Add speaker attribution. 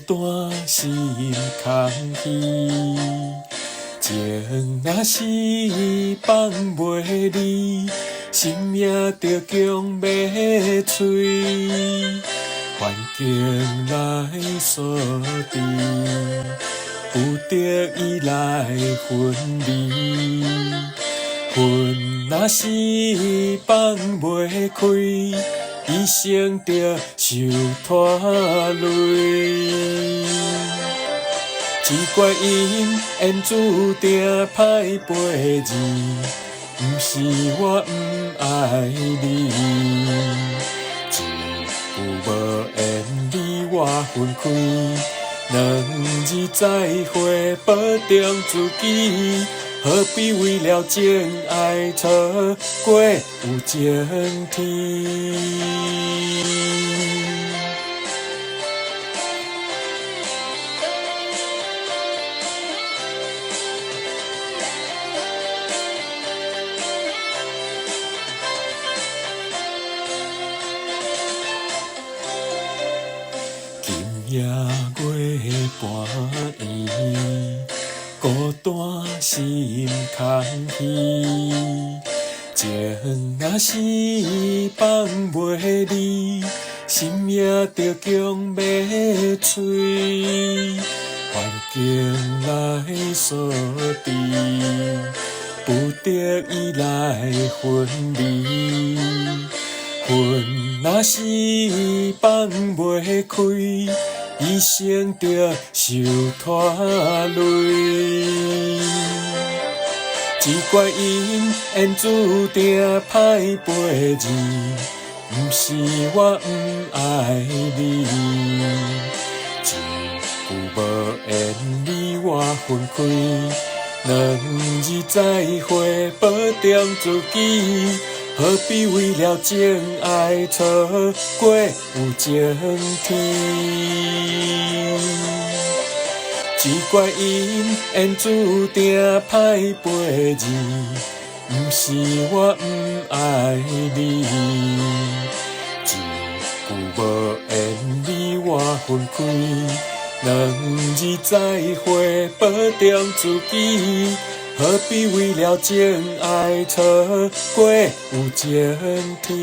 Speaker 1: 单心空虚。情若是放袂离，生命就强要碎。环境来锁定，不得已来分离。魂若是放袂开，一生着受拖累。只怪因缘注定歹陪字，不是我不爱你。一句无缘你我分开，两字再会保重自己。何必为了情爱错过有情天？今夜月半圆，孤单心空虚。情若是放袂离，生命就强要碎。环境来锁定，不得已来分离。魂若是放袂开，一生着受拖累。只怪因缘注定歹陪字，不是我不爱你。一句无缘你我分开，两字再会保重自己。何必为了情爱错过有情天？只怪因缘注定歹陪字，不是我不爱你。一句无缘你我分开，两字再会保重自己。何必为了情爱错过有情天？